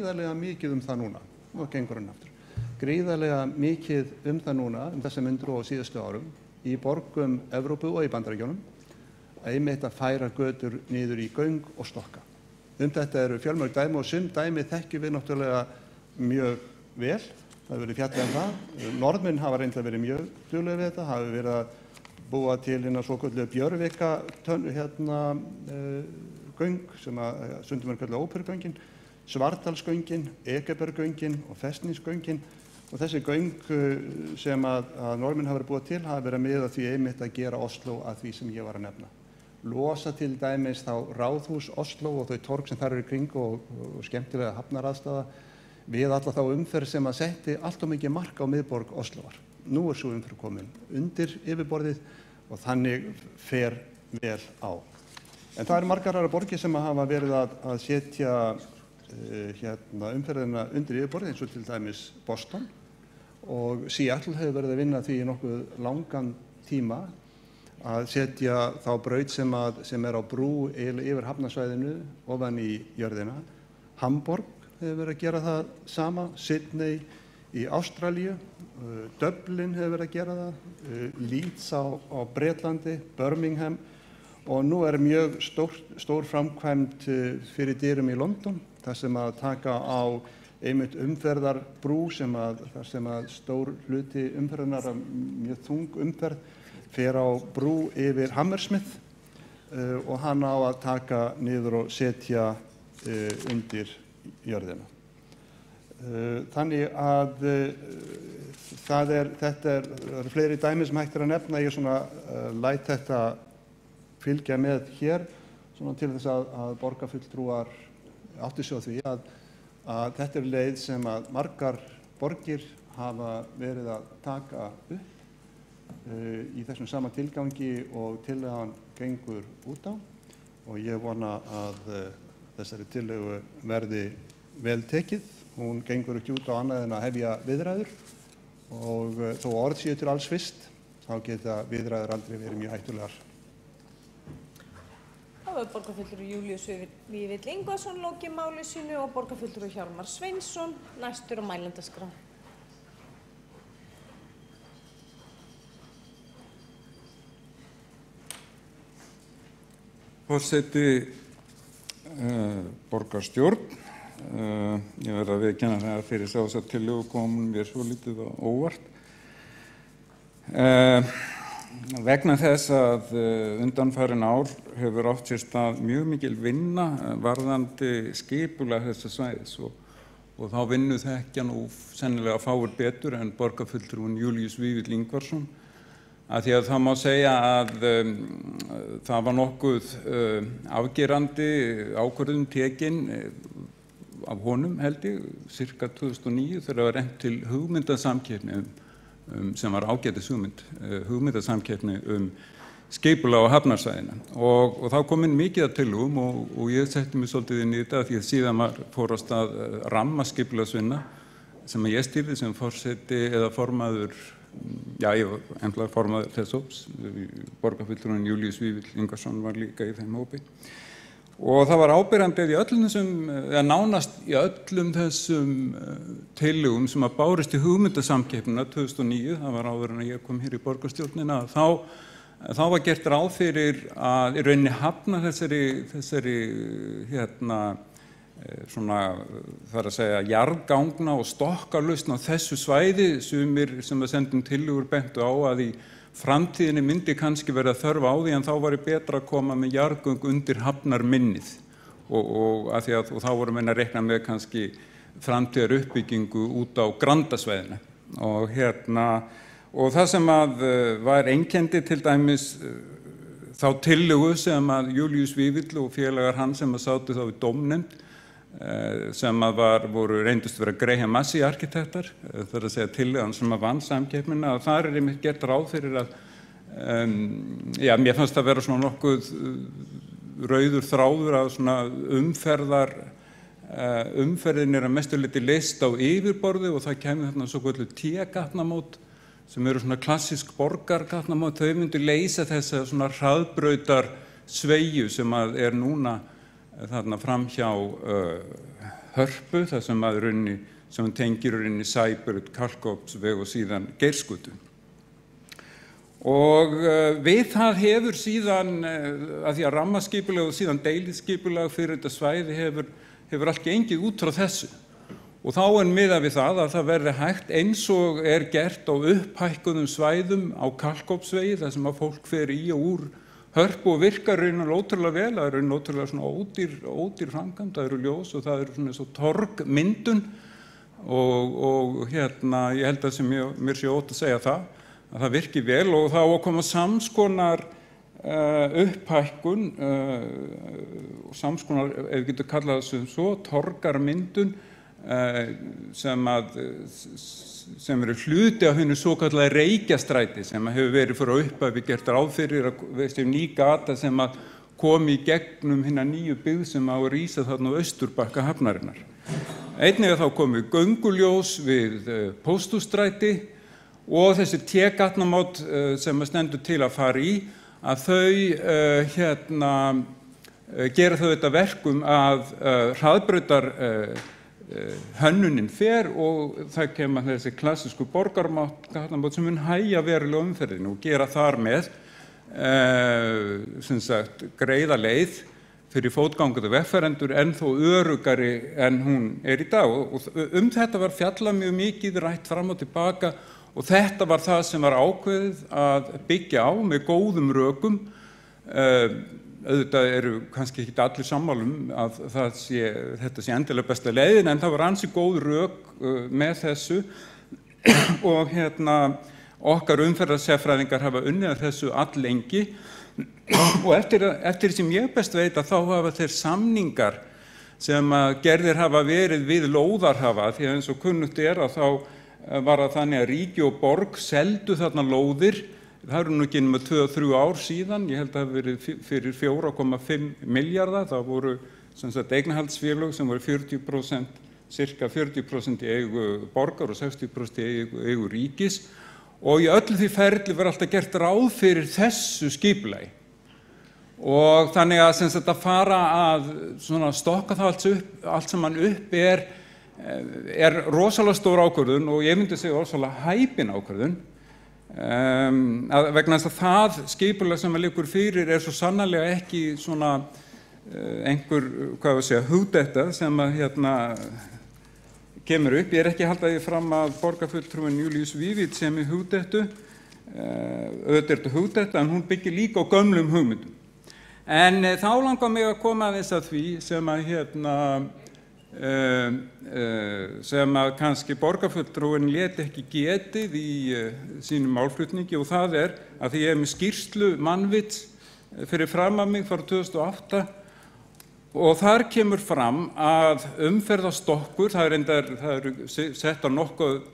gríðarlega mikið það núna, nú gengur hann aftur, gríðarlega mikið það núna, þessar myndir og síðustu árum, í borgum Evrópu og í Bandaríkjunum, einmitt að færa götur niður í göng og stokka. Þetta eru fjölmörg dæmi og sum dæmi þekkjum við náttúrulega mjög vel, það hefur verið fjallað það. Norðmenn hafa reyndar verið mjög duglegir við þetta, hafa verið að búa til svokölluðu Björvika göng sem stundum kölluð óperugöngin, Svartalsgöngin, Ekeberggöngin og Festningsgöngin og þessi göng sem að Norðmenn hafa verið búa til hafa verið með því einmitt að gera Oslo að því sem ég var að nefna. Losa til dæmis þá ráðhús Oslo og þau torg sem þar eru í kring og skemmtilega hafnaraðstaða við alla þá umferð sem að setti allt of mikið mark á miðborg Osloar. Nú svo umferð komin undir yfirborðið og þannig fer vel á. En það eru margar aðrar borgir sem hafa verið að setja umferðina undir yfirborðið eins og til dæmis Boston og Seattle hefur verið að vinna því í nokkuð langan tíma að setja þá braut sem á brú yfir hafnasvæðinu ofan í jörðina. Hamborg hefur verið að gera það sama, Sydney í Ástralíu, Dublin hefur verið að gera það, Leeds á Bretlandi, Birmingham og nú mjög stór framkvæmd fyrir dyrum í London, þar sem að taka á einmitt umferðarbrú þar sem að stór hluti umferðarinnar mjög þung umferð fer á brú yfir Hammersmith og hann á að taka niður og setja undir jörðina. Þannig að þetta eru fleiri dæmi sem hægt að nefna. Ég læt þetta fylgja með hér til þess að borgarfulltrúar átti sig á því að þetta leið sem að margar borgir hafa verið að taka upp í þessum sama tilgangi og tillagan gengur út á og ég vona að þessari tillögu verði vel tekið. Hún gengur ekki út á annað en að hefja viðræður og þó orð séu til alls fyrst, þá geta viðræður aldrei verið mjög hættulegar. Þá borgarfulltrúi Júlíus Vífill Ingvason lokið máli sínu og borgarfulltrúi Hjálmar Sveinsson næstur á mælendaskrá. Forseti, borgarstjórn, ég verð að viðurkenna það að fyrir þessa tillögu kom mér svolítið á óvart. Vegna þess að undanfarin ár hefur átt sér stað mjög mikil vinna varðandi skipulag þessa svæðis og þá vinnu þekkja nú sennilega fáir betur en borgarfulltrúinn Júlíus Vífill Ingvarsson. Að því að það má segja að það var nokkuð afgerandi ákvörðun tekin af honum held ég, cirka 2009 þegar það var rennt til hugmyndasamkeppni sem var ágætis hugmyndasamkeppni skipulag á hafnarsvæðinu og þá kom inn mikið af tillögum og ég setti mig svolítið inn í þetta því að síðan fór af stað rammaskipulagsvinna sem ég stýrði sem forseti eða formaður. Já, ég var emblaður formaður þess hóps, borgarfulltrúinn Júlíus Vífill Ingvarsson var líka í þeim hópi. Og það var áberandi í öllum þessum, eða nánast í öllum þessum tillögum sem að bárist í hugmyndasamkeppnina 2009, það var áður en ég kom hér í borgarstjórnina, þá var gert ráð fyrir að í rauninni hafna þessari það að segja jarðgangna og stokkalausn á þessu svæði sumir sem að sendum tillögur bentu á að í framtíðinni myndi kannski verða þörf á því en þá væri betra að koma með jarðgöng undir hafnarminnið og þá voru menn að reikna með kannski framtíðar uppbyggingu út á Grandasvæðinu og það sem að var einkenndi til dæmis þá tillögu sem að Júlíus Vífill og félagar hann sem að sátu þá við dómnefnd sem að voru reyndust vera Graham Massey arkitektar, það að segja tillagan sem að vann samkeppnina, að þar einmitt gert ráð fyrir að, mér fannst það vera svona nokkuð rauður þráður að svona umferðin að mestu leyti leyst á yfirborði og það kemur þarna svo kölluð T-gatnamót sem eru svona klassísk borgargatnamót, þau myndu leysa þessa svona hraðbrautar sveigju sem að núna þarna fram hjá Hörpu, þar sem tengir Sæbraut, Kalkofnsveg og síðan Geirsgötu. Og við það hefur síðan, að því að rammaskipulag og síðan deiliskipulag fyrir þetta svæði hefur allt gengið út frá þessu. Og þá miðað við það að það verði hægt eins og gert á upphækkuðum svæðum á Kalkofnsvegi, þar sem að fólk fer í og úr Hörpu og virkar raunar ótrúlega vel, það raunar ótrúlega svona ódýr framkvæmd, það ljós og það svona eins og torgmyndun og ég held að sem mér sé ótt að segja það, að það virki vel og þá að koma samskonar upphækkun og samskonar, ef við getum kallað þessu svo, torgarmyndun sem eru hluti af hinu svokallaða Reykjastræti sem hefur verið frá upphafi gert ráð fyrir sem ný gata sem að komi í gegnum hina nýju byggð sem á að rísa þarna á Austurbakka hafnarinnar. Einnig þá komið gönguljós við Pósthússtræti og þessi T-gatnamót sem stendur til að fara í, að þau gera þau þetta verkum að hraðbrautar hönnunin fer og það kemur þessi klassísku borgargatnamót sem mun hægja verulega umferðinu og gera þar með sem sagt greiða leið fyrir fótgangandi vegfarendur en þó öruggari en hún í dag og þetta var fjallað mjög mikið rætt fram og tilbaka og þetta var það sem var ákveðið að byggja á með góðum rökum. Auðvitað eru kannski ekki allir sammála að þetta sé endilega besta leiðin en það var ansi góð rök með þessu og okkar umferðarsérfræðingar hafa unnið að þessu alllengi og eftir sem ég best veit að þá hafa þeir samningar sem gerðir hafa verið við lóðarhafa því að eins og kunnugt að þá var það þannig að ríki og borg seldu þarna lóðir. Það eru nú ekki nema 2-3 ár síðan, ég held að það hafi verið fyrir 4,5 milljarða, það voru eignarhaldsfélög sem voru 40%, cirka 40% í eigu borgar og 60% í eigu ríkis og í öllu því ferli var alltaf gert ráð fyrir þessu skipulagi. Og þannig að fara að stokka það allt saman upp rosalega stór ákvörðun og ég myndi segja rosalega hæpin ákvörðun. Vegna þess að það skipulag sem liggur fyrir svo sannarlega ekki svona einhver, hugdetta sem kemur upp. Ég ekki að halda því fram að borgarfulltrúinn Júlíus Vífill sem hugdettu, auðvitað þetta hugdetta en hún byggir líka á gömlum hugmyndum. En þá langar mig að koma aðeins að því sem að kannski borgarfulltrúinn lét ekki getið í sínum málflutningi og það að því ég með skýrslu Mannvits fyrir fram að mig frá 2008 og þar kemur fram að umferðarstokkur, það eru sett á nokkuð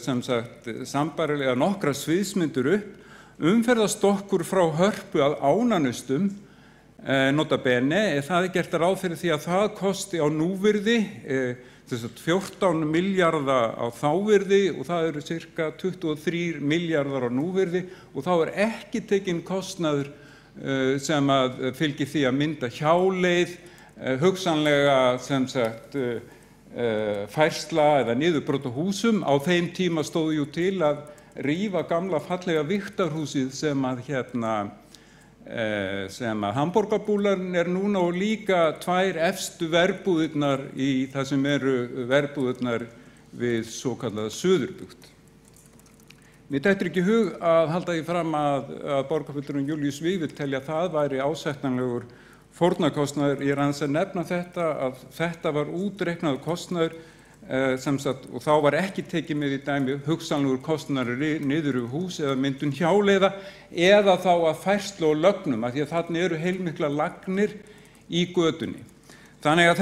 sem sagt sambærilega nokkra sviðsmyndir upp, umferðarstokkur frá Hörpu að Ánanustum nota bene, það gert ráð fyrir því að það kosti á núvirði 14 milljarða á þávirði og það eru cirka 23 milljarðar á núvirði og þá ekki tekinn kostnaður sem að fylgir því að mynda hjáleið, hugsanlega sem sagt færsla eða niðurbrot á húsum. Á þeim tíma stóð jú til að rífa gamla fallega Viktarhúsið sem að Hamborgarbúlan núna og líka 2 efstu verbúðirnar í það sem eru verbúðirnar við svokallaða Suðurbyggð. Mér dettur ekki í hug að halda því fram að borgarfulltrúinn Júlíus Vífill telja að það væri ásættanlegur fórnarkostnaður. Ég er aðeins að nefna að þetta var útreiknaður kostnaður og þá var ekki tekið með í dæmi hugsanlegur kostnaður niður yfir hús eða myndun hjáleiða eða þá að færslu og lögnum af því að þarna eru heilmiklar lagnir í götunni. Þannig að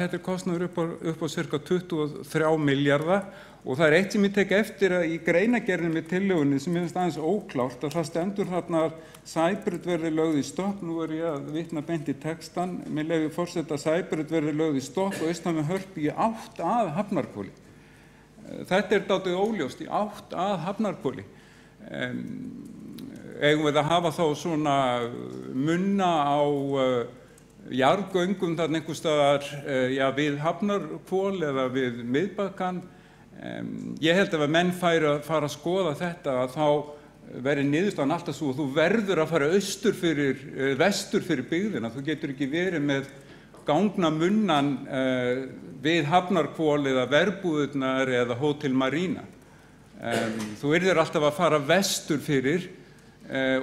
þetta kostnaður upp á cirka 23 milljarða og það eitt sem ég tek eftir að í greinargerðinni með tillögunni sem finnst aðeins óklárt að það stendur þarna að Sæbraut verði lögð í stokk. Nú ég að vitna beint í textann, með leyfi forseta að Sæbraut verði lögð í stokk og austan við Hörpu í átt að Hafnarhvoli. Þetta dálítið óljóst, í átt að Hafnarhvoli. Eigum við að hafa þá svona munna á jarðgöngum þarna einhvers staðar við Hafnarhvol eða við miðbakkann. Ég held að ef menn fara að skoða þetta að þá verði niðurstaðan alltaf svo og þú verður að fara vestur fyrir byggðina. Þú getur ekki verið með gangna munnan við Hafnarhvol eða verbúðurnar eða Hótel Marína. Þú yrðir alltaf að fara vestur fyrir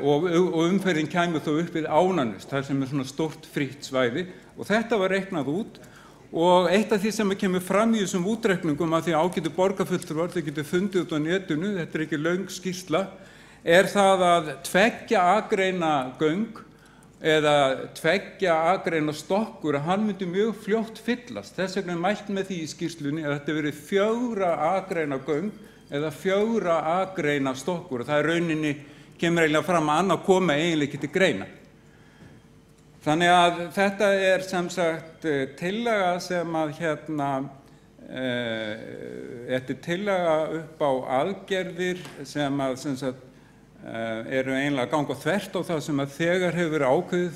og umferðin kæmi þó upp við Ánanust, þar sem svona stórt frítt svæði og þetta var reiknað út og eitt af því sem kemur fram í þessum útreikningum að því ágætu borgarfulltrúar, þau getur fundið út á netinu, þetta ekki löng skýrsla, það að 2 akreina göng eða 2 akreina stokkur að hann myndi mjög fljótt fyllast. Þess vegna mælt með því í skýrslunni að þetta verið 4 akreina göng eða 4 akreina stokkur og það rauninni kemur eiginlega fram að annað koma eiginlega ekki til greina. Þannig að þetta sem sagt tillaga sem að þetta tillaga upp á aðgerðir sem sagt eru eiginlega að ganga þvert á það sem að þegar hefur verið ákveðið,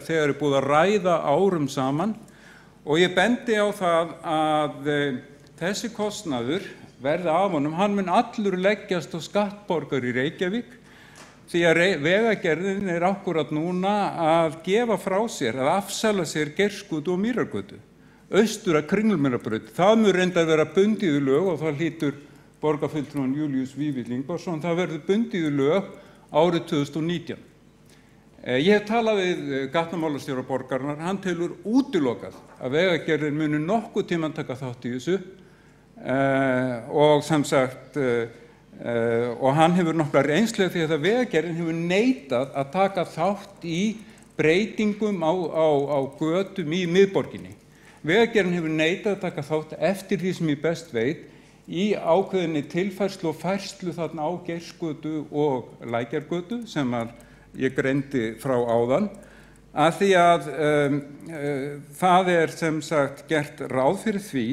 þegar búið að ræða árum saman og ég bendi á það að þessi kostnaður verði af honum, hann mun allur leggjast á skattborgar í Reykjavík því að Vegagerðin akkúrat núna að gefa frá sér, að afsala sér Geirsgötu og Mýrargötu, austur að Kringlumýrarbraut. Það mun reyndar vera bundið í lög og það hlýtur borgarfulltrúinn Júlíus Vífill Ingvarsson, það verður bundið í lög árið 2019. Ég hef talað við gatnamálastjóra borgarinnar, hann telur útilokað að Vegagerðin muni nokkuð tímann taka þátt í þessu og sem sagt og hann hefur nokkra reynslu því að Vegagerðin hefur neitað að taka þátt í breytingum á götum í miðborginni. Vegagerðin hefur neitað að taka þátt eftir því sem ég best veit í ákveðinni tilfærslu og færslu þarna á Geirsgötu og Lækjargötu sem ég greindi frá áðan að því að það sem sagt gert ráð fyrir því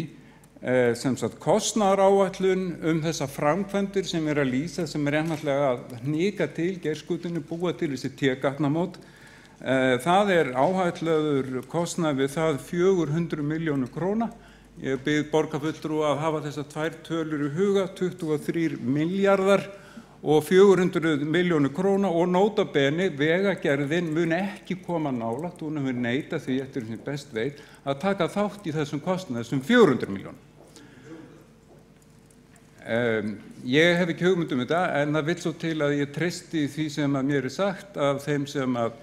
sem sagt kostnaðaráætlun þessa framkvæmdir sem að lýsa sem einfaldlega að hnika til Geirsgötunni, búa til þessi T-gatnamót. Það áætlaður kostnaður við það 400 milljónir króna. Ég bið borgarfulltrúa að hafa þessar 2 tölur í huga, 23 milljarðar og 400 milljónir króna og nota bene Vegagerðin mun ekki koma nálægt, hún hefur neitað því eftir sem best veit að taka þátt í þessum kostnaði, þessum 400 milljónum. Ég hef ekki hugmynd þetta en það vill svo til að ég treysti því sem að mér sagt af þeim sem að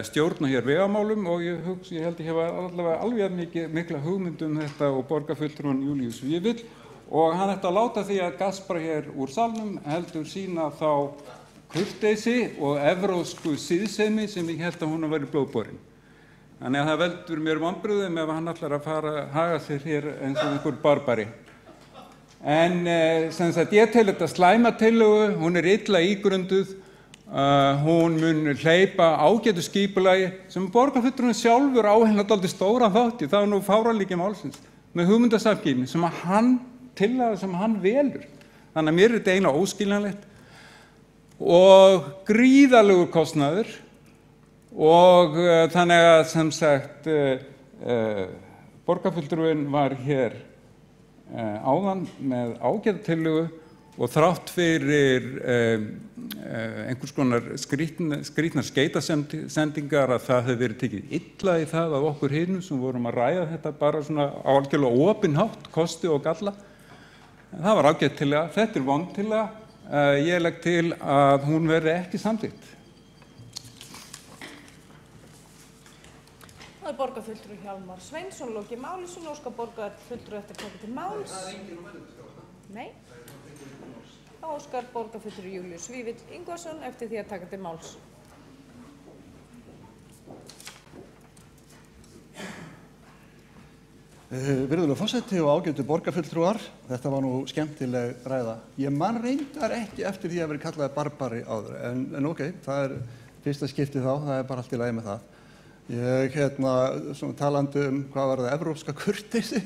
stjórna hér vegamálum og ég held ég hefa allavega alveg mikla hugmynd þetta og borgarfulltrúinn Júlíus Vífill og hann ætti að láta því að gaspra hér úr salnum heldur sína þá kurteisi og evrópsku siðsemi sem ég held að hún væri blóðborin. Þannig að það veldur mér vonbrigðum ef hann ætlar að haga sér hér eins og einhver barbari. En sem sagt ég tel þetta slæma tillögu, hún illa ígrunduð, hún mun hleypa ágætu skipulagi sem borgarfulltrúinn sjálfur á dálítið stóran þátt í, það nú fáránleiki málsins, með hugmyndasamkeppni sem að tillaga sem hann velur. Þannig að mér þetta eiginlega óskiljanlegt og gríðarlegur kostnaður og þannig að sem sagt borgarfulltrúinn var hér áðan með ágæta tillögu og þrátt fyrir einhvers konar skrýtnar skeytasendingar að það hefur verið tekið illa í það af okkur hinum sem vorum að ræða þetta bara svona á algjörlega opinn hátt, kosti og galla. Það var ágætt tillaga, þetta vond tillaga, ég legg til að hún verði ekki samþykkt. Það borgarfulltrúi Hjálmar Sveinsson lokið máli sem óskar borgarfulltrúi eftir að taka til máls. Það enginn á menningarskrá? Nei. Þá óskar borgarfulltrúi Júlíus Vífill Ingvarsson eftir því að taka til máls. Virðulegur forseti og ágætu borgarfulltrúar, þetta var nú skemmtileg ræða. Ég man reyndar ekki eftir því að vera kallaði barbari áður, en ok, það fyrsta skiptið þá, það bara allt í lagi með það. Ég svona talandi hvað var það, evrópska kurteisi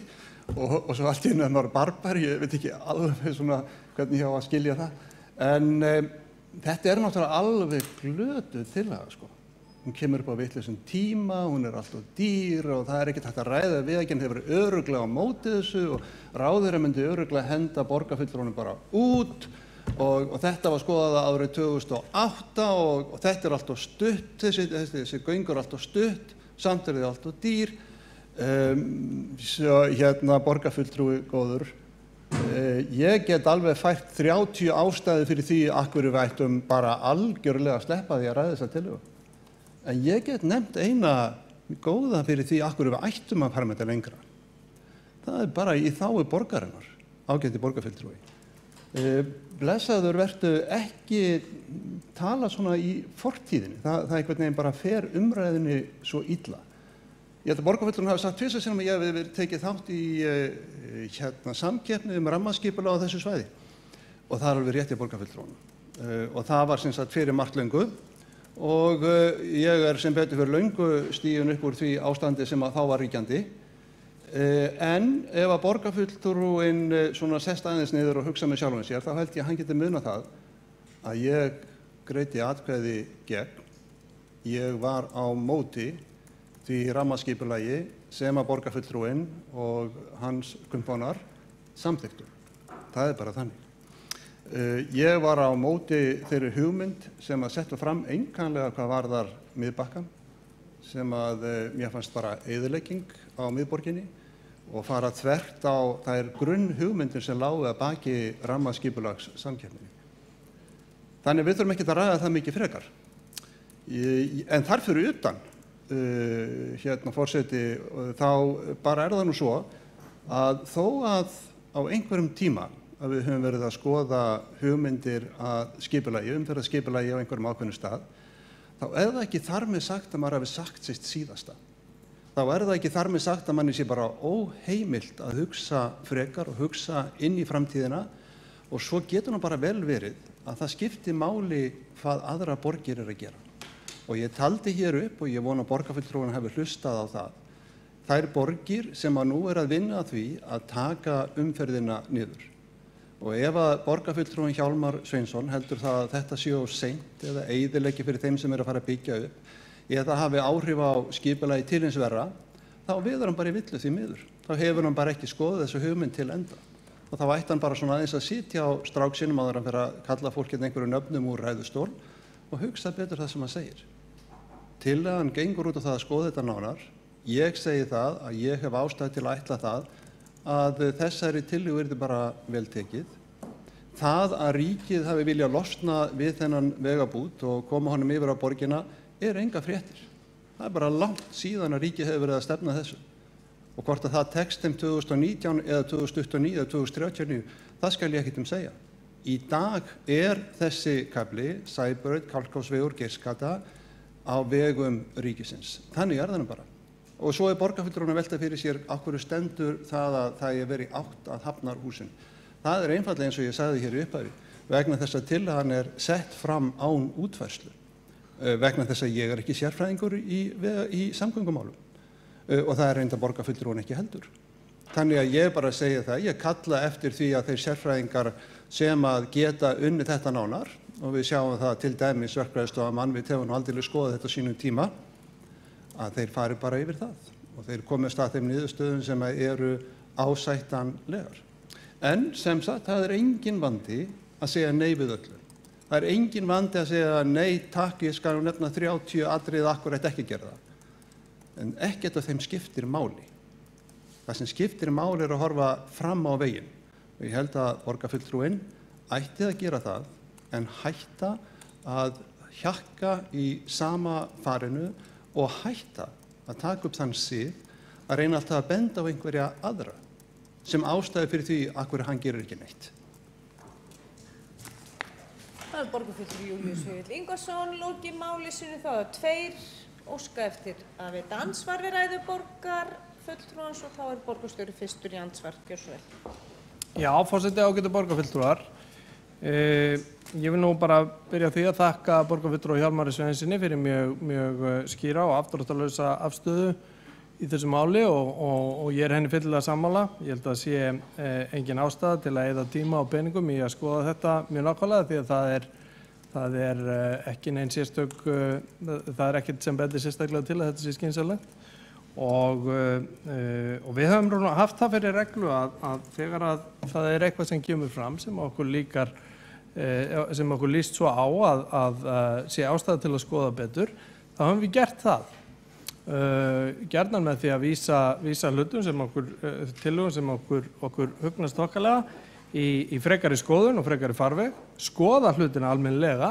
og svo allt í einu var barbari, ég veit ekki alveg svona hvernig ég á að skilja það. En þetta náttúrulega alveg glötuð tillaga, sko. hún kemur upp á vitlausum tíma, hún alltaf dýr og það ekkert hægt að ræða Vegagerðin hefur örugglega á móti þessu og ráðherra myndi örugglega henda borgarfulltrúanum bara út og þetta var skoðað árið 2008 og þetta alltaf stutt, þessi göng alltaf stutt, samt þið alltaf dýr. Borgarfulltrúi góður. Ég get alveg fært 30 ástæður fyrir því að hverju við ættum bara algjörlega að sleppa því að ræða þessa tillögu. En ég get nefnt eina góða fyrir því að hverju við ættum að fara með þetta lengra. Það bara í þágu borgarinnar, ágæti borgarfulltrúi. Blessaður vertu ekki tala svona í fortíðinni. Það einhvern veginn bara fer umræðinni svo illa. Ég held að borgarfulltrúinn hafi sagt tvisvar sinnum að ég hef verið tekið þátt í samkeppni rammaskipulag á þessu svæði og það alveg rétt í borgarfulltrúanum. Og það var sem sagt fyrir margt löngu og ég sem betur fyrir löngu stigin upp úr því ástandi sem að þá var ríkjandi. En ef að borgarfulltrúinn svona sest aðeins niður og hugsa með sjálfum sér, þá held ég að hann geti munað það að ég greiddi atkvæði gegn. Ég var á móti því rammaskipulagi sem að borgarfulltrúinn og hans kumpánar samþykktu. Það bara þannig. Ég var á móti þeirri hugmynd sem að setja fram einkanlega hvað varðar miðbakkann, sem að mér fannst bara eyðilegging á miðborginni og fara þvert á þær grunnhugmyndir sem lágu að baki rammaskipulags samkeppninni. Þannig við þurfum ekki að ræða það mikið frekar. En þar fyrir utan, forseti, þá bara það nú svo að þó að á einhverjum tíma að við höfum verið að skoða hugmyndir að skipulagi, umferðarskipulagi á einhverjum ákveðnum stað, þá það ekki þar með sagt að maður hafi sagt sitt síðasta. Þá það ekki þar með sagt að manni sé bara óheimilt að hugsa frekar og hugsa inn í framtíðina og svo getur nú bara vel verið að það skipti máli hvað aðra borgir að gera. Og ég taldi hér upp og ég vona að borgarfulltrúinn hafi hlustað á það. Þær borgir sem að nú að vinna að því að taka umferðina niður. Og ef að borgarfulltrúinn Hjálmar Sveinsson heldur það að þetta sé of seint eða eyðileggi fyrir þeim sem að fara að byggja upp, eða hafi áhrif á skipulagi til hins verra, þá viður hann bara í villu því miður. Þá hefur hann bara ekki skoðað þessu hugmynd til enda. Og þá ætti hann bara svona aðeins að sitja á strák sínum áður en fyrir að kalla fólkið einhverju nöfnum úr ræðustól og hugsa betur það sem hann segir. Tillagan gengur út á það að skoða þetta nánar. Ég segi það að ég hef ástæðu til að ætla það að þessari tillögu yrði bara vel tekið. Það að ríkið hafi viljað losna við þennan vegabút og koma honum yfir á borgina enga fréttir. Það bara langt síðan að ríkið hefur verið að stefna þessu. Og hvort að það tekst þeim 2019 eða 2029 eða 2039, það skal ég ekkert segja. Í dag þessi kafli, Sæbraut, Kálkásvegur, Geirsgata, á vegum ríkisins. Þannig það nú bara. Og svo borgarfulltrúinn að velta fyrir sér af hverju stendur það að það verið átt að Hafnarhúsin. Það einfaldlega eins og ég sagði hér í upphafi, vegna þess að tillagan sett fram án útfærslu, vegna þess að ég ekki sérfræðingur í samgöngumálum og það reyndar borgarfulltrúinn ekki heldur. Þannig að ég bara segja það, ég kalla eftir því að þeir sérfræðingar sem að geta unnið þetta nánar, og við sjáum það til dæmis verkfræðistofa Mannvit hefur nú aldrei skoðað þetta á sínum tíma, að þeir fari bara yfir það og þeir komast að þeim niðurstöðum sem eru ásættanlegar. En sem sagt, það engin vandi að segja nei við öllu. Það engin vandi að segja nei takk, ég skal nefna 30 atriði akkúrat ekki gera það. En ekkert af þeim skiptir máli. Það sem skiptir máli að horfa fram á veginn. Og ég held að borgarfulltrúinn ætti að gera það en hætta að hjakka í sama farinu og hætta að taka upp þann sið að reyna alltaf að benda á einhverja aðra sem ástæði fyrir því að hverju hann gerir ekki neitt. Það borgarfulltrúi Júlíus Vífill Ingvarsson, lokið máli sínu þá tveir óska eftir að veita ansvar við ræðu borgarfulltrúans og þá borgarstjóri fyrstur í ansvar. Gjörðu svo vel. Já, forseti ágætu borgarfulltrúar. Ég vil nú bara byrja á því að þakka borgarfulltrúa Hjálmari Sveinsinni fyrir mjög skýra og afdráttarlausa afstöðu í þessu máli og ég henni fyllilega sammála. Ég held að sé engin ástæða til að eyða tíma og peningum í að skoða þetta mjög nákvæmlega því að Það ekki nein sérstök, það ekkert sem bendir sérstaklega til að þetta sé skynsamlegt og við höfum haft það fyrir reglu að þegar að það eitthvað sem kemur fram sem okkur líkar, sem okkur líst svo á að sé ástæða til að skoða betur, þá höfum við gert það. Gjarnan með því að vísa hlutum sem tillögum sem okkur hugnast þokkalega í frekari skoðun og frekari farveg, skoða hlutina almennilega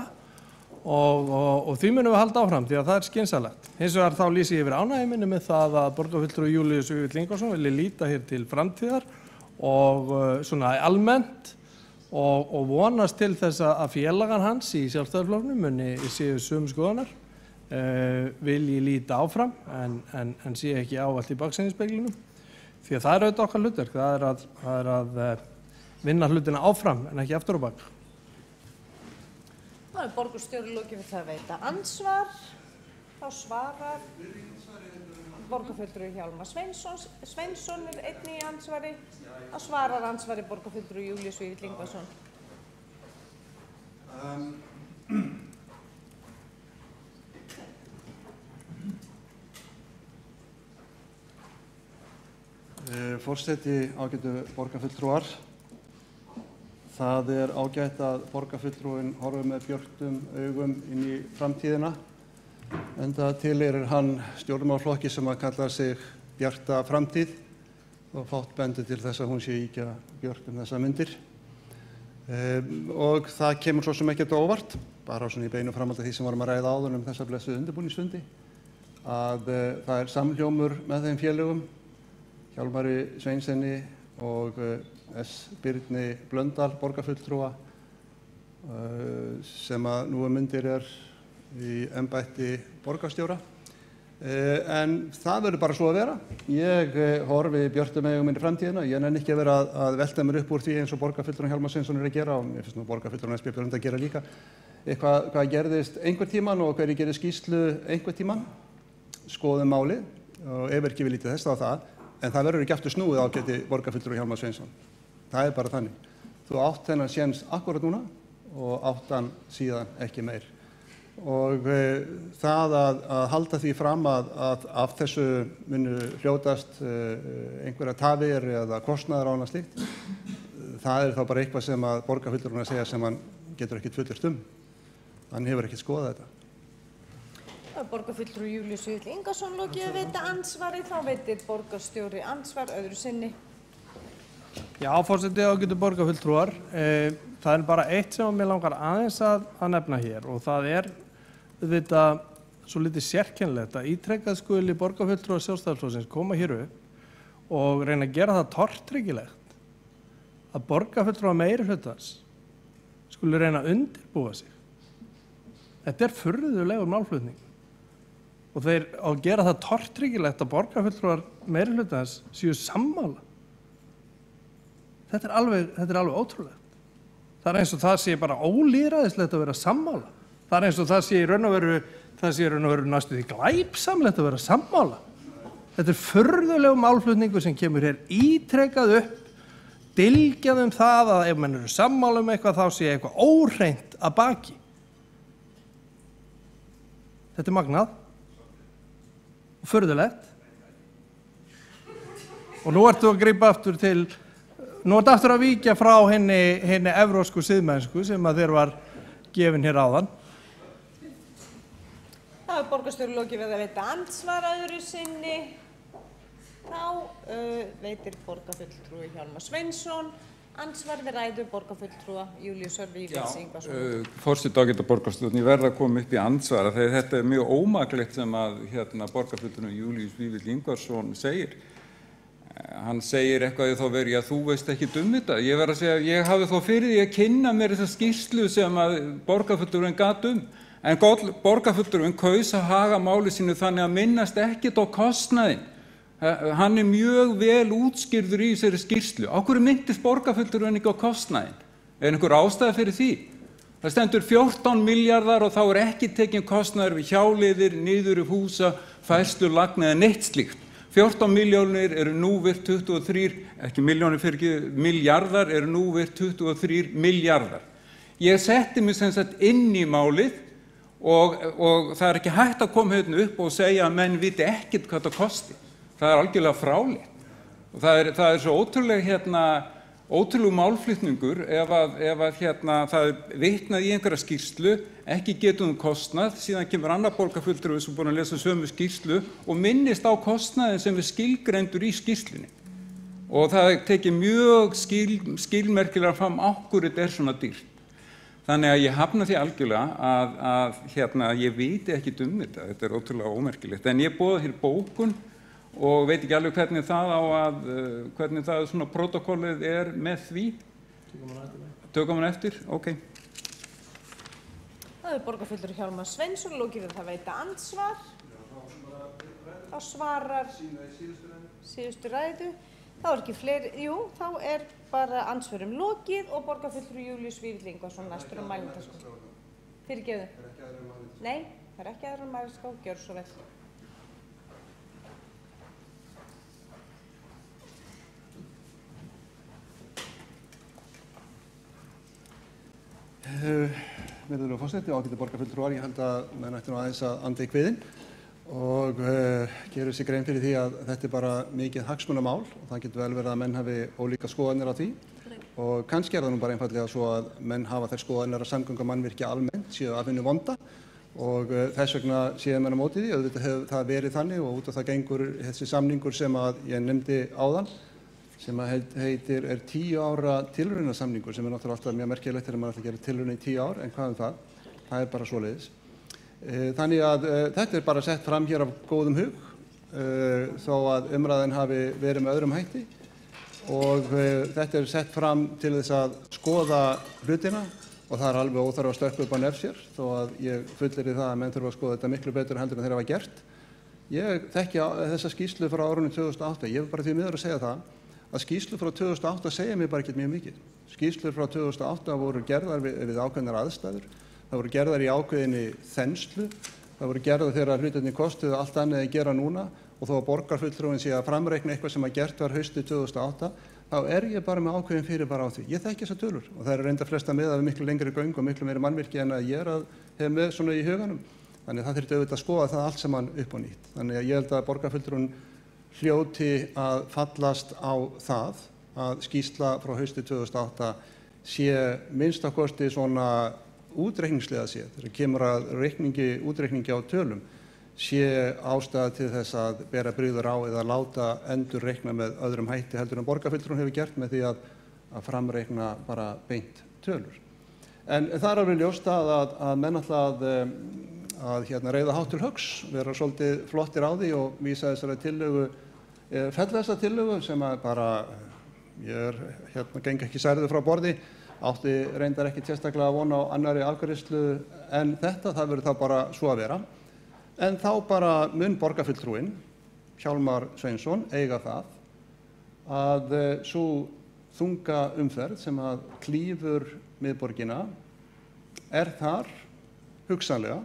og því munum við halda áfram því að það skynsamlegt. Hins vegar þá lýsi ég yfir ánægju minni með það að borgarfulltrúi Júlíus Vífill Ingvarsson vilji líta hér til framtíðar og svona almennt og vonast til þess að félagar hans í Sjálfstæðisflokknum muni séu sömu skoðunar, vilji líta áfram en sé ekki ávallt í baksýnisspeglinum því að það auðvitað okkar hlutverk, það að vinna hlutina áfram en ekki aftur á bak. Þá borgarstjóri lokið við það að veita andsvar. Þá svarar borgarfulltrúi Hjálmar Sveinsson einnig í andsvari. Þá svarar andsvari borgarfulltrúi Júlíus Vífill Ingvarsson. Forseti, ágætu borgarfulltrúar. Það ágætt að borgarfulltrúinn horfir með björtum augum inn í framtíðina, enda tilheyrir hann stjórnmálaflokki sem að kalla sig Bjarta framtíð og fátt bendir til þess að hún sé ýkja björt þessar myndir. Og það kemur svo sem ekkert á óvart, bara svona í beinu framhaldi af því sem vorum að ræða áður þessa blessuðu undirbúningsfundi, að það samhljómur með þeim félögum, Hjálmari Sveinssyni og Birni Blöndal, borgarfulltrúa, sem að nú myndir í embætti borgarstjóra. En það verður bara svo að vera. Ég horfi björtum augum inn í framtíðina. Ég nenni ekki að vera að velta mér upp úr því eins og borgarfulltrúinn Hjálmar Sveinsson að gera og mér finnst nú borgarfulltrúinn SP Blöndal að gera líka. Hvað gerðist einhvern tímann og hverju gerði skýrslu einhvern tímann. Skoðum málið og ef ekki við lítið þess þá það. En það verður ekki aftur snúið ágæti borgarfulltrúi Hjálmar Sveinsson. Það bara þannig. Þú átt þennan séns akkúrat núna og átt hann síðan ekki meir. Og það að halda því fram að af þessu munu hljótast einhverja tafir eða kostnaðar á annað slíkt, það þá bara eitthvað sem að borgarfulltrúinn að segja sem hann getur ekkert fullyrt Hann hefur ekkert skoðað þetta. Borgarfulltrúi Júlíus Vífill Ingvarsson lokið að veita andsvari, þá veitir borgarstjóri andsvar öðru sinni. Já, forseti, ágætu borgarfulltrúar. Það bara eitt sem mér langar aðeins að nefna hér og það auðvitað svo litið sérkennilegt að ítrekað skuli borgarfulltrúar Sjálfstæðisflokksins koma hér upp og reyna að gera það tortryggilegt að borgarfulltrúar meirihlutans skuli reyna að undirbúa sig. Þetta furðulegur málflutningur. Og þeir á að gera það tortryggilegt að borgarfulltrúar meirihlutans séu sammála. Þetta alveg ótrúlegt. Það eins og það sé bara ólýðræðislegt að vera sammála. Það eins og það sé í raun og veru næstu því glæpsamlegt að vera sammála. Þetta furðulegur málflutningur sem kemur hér ítrekað upp, dylgjað það að ef menn eru sammála eitthvað þá sé eitthvað óhreint að baki. Þetta magnað og furðulegt. Og nú ertu að grípa aftur aftur að víkja frá henni evrópsku siðmennsku sem að þér var gefin hér áðan. Þá borgarstjóri lokið við að veita andsvar öðru sinni. Þá veitir borgarfulltrúi Hjálmar Sveinsson andsvar við ræðu borgarfulltrúa Júlíus Vífill Ingvarsson. Forseti, ágæta borgarstjórn, ég verð að koma upp í andsvara þegar þetta mjög ómaklegt sem að borgarfulltrúi Júlíus Vífill Ingvarsson segir. Hann segir eitthvað þá verið að þú veist ekki þetta. Ég verð að segja, ég hafi þó fyrir því að kynna mér þessa skýrslu sem að borgarfulltrúinn gat En borgarfulltrúinn kaus að haga máli sínu þannig að minnast ekkert á kostnaðinn. Hann mjög vel útskýrður í þessari skýrslu. Á hverju minntist borgarfulltrúinn ekki á kostnaðinn? Einhver ástæða fyrir því? Það stendur 14 milljarðar og þá ekki tekinn kostnaður við hjáleiðir, niður í húsa, færslu, lagna eða neitt slíkt. 14 milljónir nú virt 23, ekki milljónir fyrir ekki, milljarðar nú virt 23 milljarðar. Ég setti mig sem sagt inn í málið og það er ekki hægt að koma hérna upp og segja að menn viti ekkert hvað það kosti. Það er algjörlega fráleitt. Og það er svo ótrúlegur málflutningur ef það er vitnað í einhverja skýrslu, ekki getum kostnað, síðan kemur annar borgarfulltrúi sem búin að lesa sömu skýrslu og minnist á kostnaðin sem er skilgreindur í skýrslunni. Og það tekið mjög skilmerkilega fram á hverju þetta er svona dýrt. Þannig að ég hafna því algjörlega að ég viti ekkert þetta. Þetta er ótrúlega ómerkilegt. En ég boða hér bókun og veit ekki alveg hvernig það svona protokollið er með því. Tökum hann eftir? Ok. Það borgarfulltrúi Hjálmar Sveinsson, lokið við það veita andsvar. Þá svarar síðustu ræðu. Þá er ekki fleiri, þá er bara andsvörum lokið og borgarfulltrúi Júlíus Vífill Ingvarsson næstur mælendaskrá. Fyrirgefðu? Nei, það er ekki aðra mælendaskrá, gjör svo vel. Virðulegur forseti, ágætu borgarfulltrúar, ég held að menn ættu nú aðeins að anda í kviðinn og gerir sér grein fyrir því að þetta er bara mikið hagsmunamál og það getur vel verið að menn hafi ólíka skoðanir á því og kannski er það nú bara einfallega svo að menn hafa þær skoðanir að samgöngumannvirki almennt séu af hinu vonda og þess vegna séu menn á móti því. Auðvitað hefur það verið þannig og út af það gengur þessi samningur sem að ég nefndi áðan sem að heitir 10 ára tilraunasamningur sem er náttúrulega alltaf mjög merkilegt þegar maður ætlar að gera tilraun í 10 ár en hvað það? Það er bara svoleiðis. Þannig að þetta er bara sett fram hér af góðum hug þó að umræðan hafi verið með öðrum hætti og þetta er sett fram til þess að skoða hlutina og það er alveg óþarf að stökkva upp á nefn sér þó að ég fullyrði það að menn þurfa að skoða þetta miklu betur heldur en þeir hafa gert. Ég þekki þessa skýrslu frá árinu 2008, ég vil bara því miður að segja það að skýrslur frá 2008 segja mér bara ekkert mjög mikið. Skýrslur frá 2008 voru gerðar við ákveðnar aðstæður. Það voru gerðar í ákveðinni þenslu, það voru gerðar þegar hlutirnir kostuðu allt annað að gera núna og þó að borgarfulltrúin sé að framreikna eitthvað sem að gert var haustið 2008, þá er ég bara með ákveðin fyrirbara á því. Ég þekki þessar tölur og það eru reyndar flesta miðað við miklu lengri göng og miklu meiri mannvirki en að ég hef með svona í huganum. Þannig að það þyrfti auðvitað að skoða það allt saman upp á nýtt. Þannig að ég held að borgarfulltrúin hljóti að fallast á það að skýrsla frá haustið 2008 sé minnst að kosti svona útreikningslega séð, þegar kemur að útreikningi á tölum, sé ástæða til þess að bera brigður á eða láta endur reikna með öðrum hætti heldur en borgarfulltrúin hefur gert með því að framreikna bara beint tölur. En það er alveg ljóst að menn alltaf að reiða hátt til höggs, vera svolítið flottir á því og vísa þessari tillögu, fella þessa tillögu sem að bara, ég geng ekki særður frá borði, átti reyndar ekki sérstaklega að vona á annarri afgreiðslu en þetta, það verður þá bara svo að vera. En þá bara mun borgarfulltrúinn, Hjálmar Sveinsson, eiga það að sú þunga umferð sem að klífur miðborgina er þar hugsanlega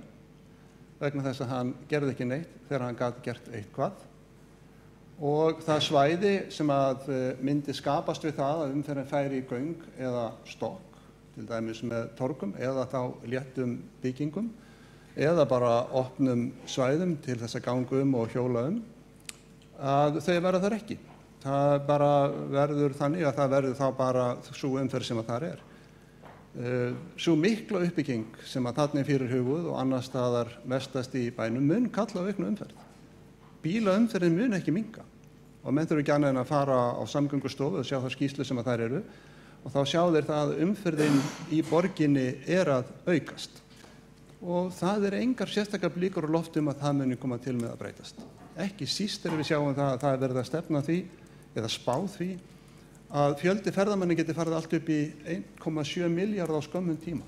vegna þess að hann gerði ekki neitt þegar hann gat gert eitthvað og það svæði sem að myndi skapast við það að umferðin færi í göng eða stokk, til dæmis með torgum eða þá léttum byggingum eða bara opnum svæðum til þess að ganga og hjóla að þau verða þar ekki. Það bara verður þannig að það verður þá bara sú umferð sem að þar er. Sú mikla uppbygging sem að þarna er fyrirhuguð og annars staðar vestast í bænum mun kalla á aukna umferð. Bílaumferðin mun ekki minnka og menn þurfa ekki annað en að fara á samgöngustofu og sjá það skýrslu sem að þær eru og þá sjá þeir það að umferðin í borginni er að aukast og það er engar sérstakar blíkur á lofti að það muni koma til með að breytast. Ekki síst við sjáum það að það er verið að stefna því eða spáð því að fjöldi ferðamanna geti farið allt upp í 1,7 milljarða á skömmum tíma.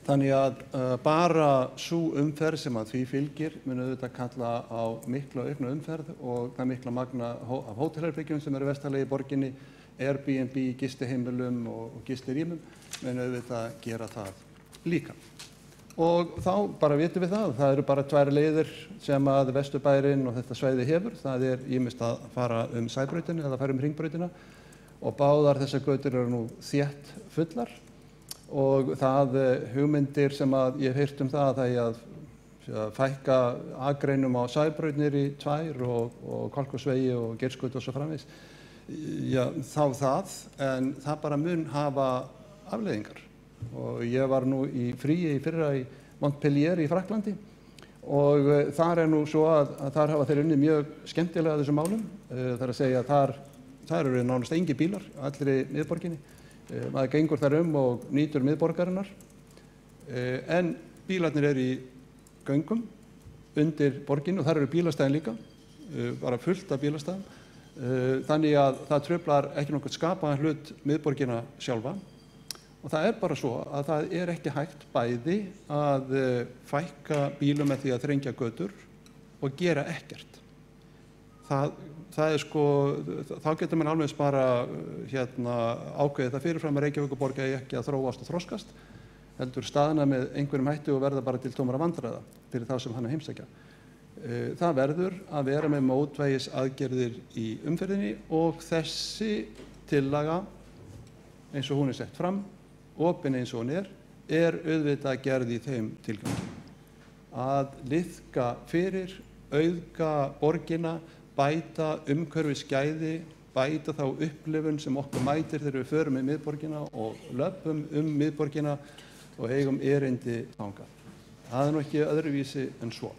Þannig að bara sú umferð sem að því fylgir mun auðvitað kalla á mikla aukna umferð og það mikla magna af hótelherbyggjum sem eru vestarlega í borginni, Airbnb, gistiheimilum og gistirýmum mun auðvitað gera það líka. Og þá bara vitum við það eru bara tvær leiðir sem að Vesturbærinn og þetta svæði hefur. Það ýmist að fara Sæbrautina eða fara Hringbrautina og báðar þessar götur eru nú þétt fullar og það hugmyndir sem að ég hef heyrt það að það er að fækka akreinum á Sæbraut niður í 2 og Kolkuósvegi og Geirsgötu og svo framvegis. Já, þá það, en það bara mun hafa afleiðingar. Og ég var nú í fríi í fyrra í Montpellier í Frakklandi og þar nú svo að þar hafa þeir unnið mjög skemmtilega þessum málum. Það að segja að þar eru nánast engi bílar, allir í miðborginni. Maður gengur þar og nýtur miðborgarinnar. En bílarnir eru í göngum undir borginni og þar eru bílastæðin líka, bara fullt af bílastæðum. Þannig að það truflar ekki nokkuð skapaðan hlut miðborgina sjálfa. Og það bara svo að það ekki hægt bæði að fækka bílum með því að þrengja götur og gera ekkert. Það sko, þá getur mann alveg bara ákveðið það fyrirfram að Reykjavíkurborg ekki að þróast og þroskast, heldur staðna með einhverjum hætti og verða bara til tómara vandræða fyrir þá sem hann heimsækja. Það verður að vera með mótvægis aðgerðir í umferðinni og þessi tillaga eins og hún sett fram, opin eins og hún auðvitað gerð í þeim tilgangi. Að liðka fyrir, auðga borgina, bæta umhverfisgæði, bæta þá upplifun sem okkur mætir þegar við förum í miðborgina og löpum miðborgina og eigum erindi þangað. Það nú ekki öðruvísi en svo.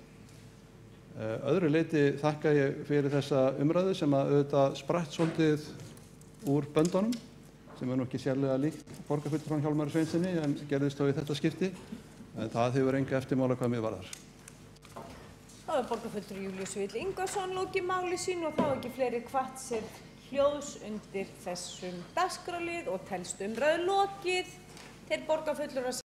Öðru leyti þakka ég fyrir þessa umræðu sem að auðvitað spratt svolítið úr böndunum, sem nú ekki sérlega líkt borgarfulltrúanum Hjálmari Sveinssyni en gerðist þó í þetta skipti, en það hefur enga eftirmála hvað mér varðar. Þá borgarfulltrúi Júlíus Vífill Ingvason lokið máli sínu og þá ekki fleiri hvatt sér hljóðs undir þessum dagskrárlið og telst umræðu lokið. Þeir borgarfulltrúar